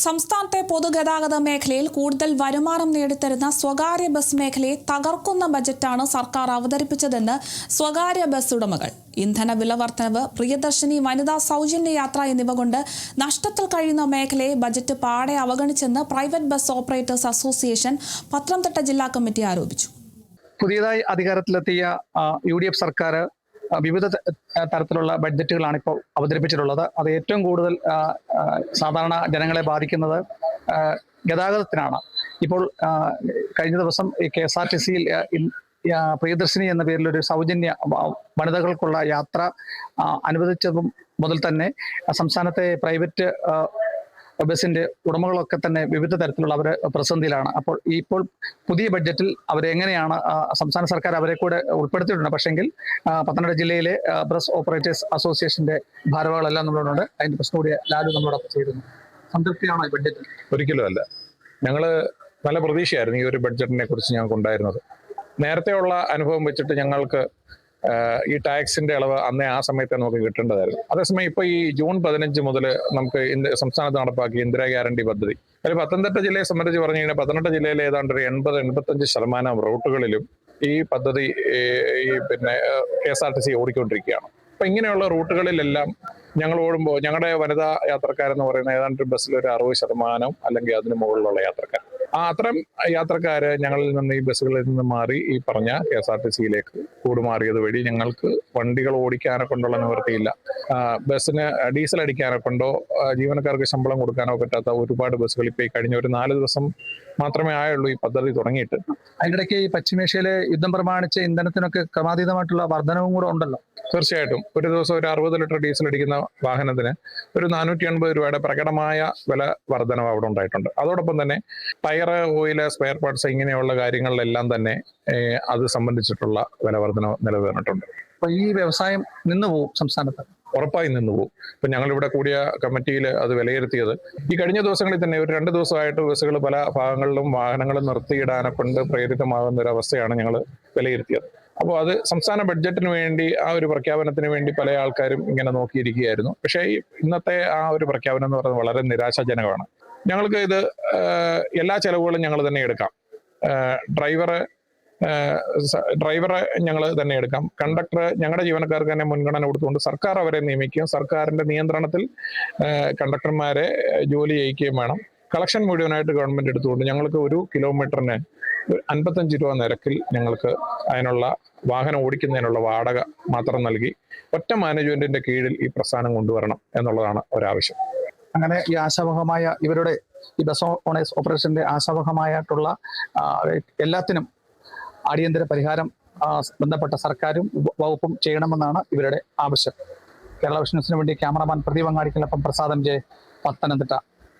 സംസ്ഥാനത്തെ പൊതുഗതാഗത മേഖലയിൽ കൂടുതൽ വരുമാനം നേടിത്തരുന്ന സ്വകാര്യ ബസ് മേഖലയെ തകർക്കുന്ന ബജറ്റാണ് സർക്കാർ അവതരിപ്പിച്ചതെന്ന് സ്വകാര്യ ബസ് ഉടമകൾ. ഇന്ധന വില വർധനവ്, പ്രിയദർശിനി, വനിതാ സൗജന്യ യാത്ര എന്നിവ കൊണ്ട് നഷ്ടത്തിൽ കഴിയുന്ന മേഖലയെ ബജറ്റ് പാടെ അവഗണിച്ചെന്ന് private bus operators association Pathanamthitta ജില്ലാ കമ്മിറ്റി ആരോപിച്ചു. പുതിയതായി അധികാരത്തിലെത്തിയ UDF സർക്കാർ വിവിധ തരത്തിലുള്ള ബഡ്ജറ്റുകളാണ് ഇപ്പോൾ അവതരിപ്പിച്ചിട്ടുള്ളത്. അത് ഏറ്റവും കൂടുതൽ സാധാരണ ജനങ്ങളെ ബാധിക്കുന്നത് ഗതാഗതത്തിനാണ്. ഇപ്പോൾ കഴിഞ്ഞ ദിവസം KSRTCയിൽ പ്രിയദർശിനി എന്ന പേരിലൊരു സൗജന്യ വനിതകൾക്കുള്ള യാത്ര അനുവദിച്ചതും മുതൽ തന്നെ സംസ്ഥാനത്തെ പ്രൈവറ്റ് ബസിന്റെ ഉടമകളൊക്കെ തന്നെ വിവിധ തരത്തിലുള്ള അവർ പ്രതിസന്ധിയിലാണ്. ഇപ്പോൾ പുതിയ ബഡ്ജറ്റിൽ അവരെങ്ങനെയാണ് സംസ്ഥാന സർക്കാർ അവരെ കൂടെ ഉൾപ്പെടുത്തിയിട്ടുണ്ട്. പക്ഷെങ്കിൽ പത്തനംതിട്ട ജില്ലയിലെ ബസ് ഓപ്പറേറ്റേഴ്സ് അസോസിയേഷന്റെ ഭാരവാഹികളെല്ലാം നമ്മളോടുണ്ട്. അതിന്റെ പ്രശ്നം കൂടി ലാലു നമ്മളോടൊപ്പം ചെയ്തിരുന്നു. സംതൃപ്തിയാണോ ഈ ബഡ്ജറ്റ്? ഒരിക്കലും അല്ല. ഞങ്ങള് നല്ല പ്രതീക്ഷയായിരുന്നു ഈ ഒരു ബഡ്ജറ്റിനെ കുറിച്ച് ഞങ്ങൾക്ക് ഉണ്ടായിരുന്നത്. നേരത്തെയുള്ള അനുഭവം വെച്ചിട്ട് ഞങ്ങൾക്ക് ഈ ടാക്സിന്റെ ഇളവ് അന്നേ ആ സമയത്ത് നമുക്ക് കിട്ടേണ്ടതായിരുന്നു. അതേസമയം ഇപ്പൊ ഈ ജൂൺ 15 മുതൽ നമുക്ക് സംസ്ഥാനത്ത് നടപ്പാക്കിയ ഇന്ദിരാ ഗ്യാരണ്ടി പദ്ധതി അതിൽ പത്തനംതിട്ട ജില്ലയെ സംബന്ധിച്ച് പറഞ്ഞു കഴിഞ്ഞാൽ പത്തനംതിട്ട ജില്ലയിലെ ഏതാണ്ട് ഒരു 80-85% റൂട്ടുകളിലും ഈ പദ്ധതി KSRTC ഓടിക്കൊണ്ടിരിക്കുകയാണ്. അപ്പൊ ഇങ്ങനെയുള്ള റൂട്ടുകളിലെല്ലാം ഞങ്ങൾ ഓടുമ്പോൾ ഞങ്ങളുടെ വനിതാ യാത്രക്കാരെന്ന് പറയുന്ന ഏതാണ്ട് ബസ്സിൽ ഒരു 60% അല്ലെങ്കിൽ അതിന് മുകളിലുള്ള യാത്രക്കാർ, അത്തരം യാത്രക്കാര് ഞങ്ങളിൽ നിന്ന് ഈ ബസ്സുകളിൽ നിന്ന് മാറി ഈ പറഞ്ഞ KSRTCയിലേക്ക് കൂടുമാറിയത് വഴി ഞങ്ങൾക്ക് വണ്ടികൾ ഓടിക്കാനെ കൊണ്ടുള്ള നിവൃത്തിയില്ല. ബസ്സിന് ഡീസൽ അടിക്കാനെ കൊണ്ടോ ജീവനക്കാർക്ക് ശമ്പളം കൊടുക്കാനോ പറ്റാത്ത ഒരുപാട് ബസ്സുകൾ ഇപ്പൊ ഈ കഴിഞ്ഞ ഒരു 4 ദിവസം മാത്രമേ ആയുള്ളൂ ഈ പദ്ധതി തുടങ്ങിയിട്ട്. അതിനിടയ്ക്ക് ഈ പശ്ചിമേഷ്യയിലെ യുദ്ധം പ്രമാണിച്ച് ഇന്ധനത്തിനൊക്കെ ക്രമാതീതമായിട്ടുള്ള വർധനവും കൂടെ ഉണ്ടല്ലോ. തീർച്ചയായിട്ടും ഒരു ദിവസം ഒരു 60 ലിറ്റർ ഡീസൽ അടിക്കുന്ന വാഹനത്തിന് ഒരു 480 രൂപയുടെ പ്രകടമായ വില വർധനവ് അവിടെ ഉണ്ടായിട്ടുണ്ട്. അതോടൊപ്പം തന്നെ ടയർ, ഓയില്, സ്പെയർ പാർട്സ് ഇങ്ങനെയുള്ള കാര്യങ്ങളിലെല്ലാം തന്നെ അത് സംബന്ധിച്ചിട്ടുള്ള വില വർധനവ് നിലനിന്നിട്ടുണ്ട്. അപ്പൊ ഈ വ്യവസായം നിന്നുപോകും, സംസ്ഥാനത്ത് ഉറപ്പായി നിന്നുപോകും. ഇപ്പൊ ഞങ്ങളിവിടെ കൂടിയ കമ്മിറ്റിയിൽ അത് വിലയിരുത്തിയത് ഈ കഴിഞ്ഞ ദിവസങ്ങളിൽ തന്നെ ഒരു 2 ദിവസമായിട്ട് ബസ്സുകൾ പല ഭാഗങ്ങളിലും വാഹനങ്ങൾ നിർത്തിയിടാനെ കൊണ്ട് പ്രേരിതമാകുന്ന ഒരു അവസ്ഥയാണ് ഞങ്ങൾ വിലയിരുത്തിയത്. അപ്പോൾ അത് സംസ്ഥാന ബഡ്ജറ്റിന് വേണ്ടി ആ ഒരു പ്രഖ്യാപനത്തിന് വേണ്ടി പല ആൾക്കാരും ഇങ്ങനെ നോക്കിയിരിക്കുകയായിരുന്നു. പക്ഷേ ഇന്നത്തെ ആ ഒരു പ്രഖ്യാപനം എന്ന് പറയുന്നത് വളരെ നിരാശാജനകമാണ്. ഞങ്ങൾക്ക് ഇത് എല്ലാ ചെലവുകളും ഞങ്ങൾ തന്നെ എടുക്കാം. ഡ്രൈവറെ ഞങ്ങൾ തന്നെ എടുക്കാം. കണ്ടക്ടർ ഞങ്ങളുടെ ജീവനക്കാർക്ക് തന്നെ മുൻഗണന കൊടുത്തുകൊണ്ട് സർക്കാർ അവരെ നിയമിക്കുകയും സർക്കാരിന്റെ നിയന്ത്രണത്തിൽ കണ്ടക്ടർമാരെ ജോലി ചെയ്യിക്കുകയും വേണം. കളക്ഷൻ മുഴുവനായിട്ട് ഗവൺമെന്റ് എടുത്തുകൊണ്ട് ഞങ്ങൾക്ക് ഒരു കിലോമീറ്ററിന് 55 രൂപ നിരക്കിൽ ഞങ്ങൾക്ക് അതിനുള്ള വാഹനം ഓടിക്കുന്നതിനുള്ള വാടക മാത്രം നൽകി ഒറ്റ മാനേജ്മെന്റിന്റെ കീഴിൽ ഈ പ്രസ്ഥാനം കൊണ്ടുവരണം എന്നുള്ളതാണ് ഒരാവശ്യം. അങ്ങനെ ഈ ആശാവഹമായ ഇവരുടെ ഈ ബസ് ഓണേഴ്സ് ഓപ്പറേഷന്റെ ആശാവഹമായിട്ടുള്ള എല്ലാത്തിനും അടിയന്തര പരിഹാരം ബന്ധപ്പെട്ട സർക്കാരും വകുപ്പും ചെയ്യണമെന്നാണ് ഇവരുടെ ആവശ്യം. കേരള വിഷൻ ന്യൂസിന് വേണ്ടി ക്യാമറമാൻ പ്രദീപ് അങ്ങാടിക്കലൊപ്പം പ്രസാദം ജെ, പത്തനംതിട്ട.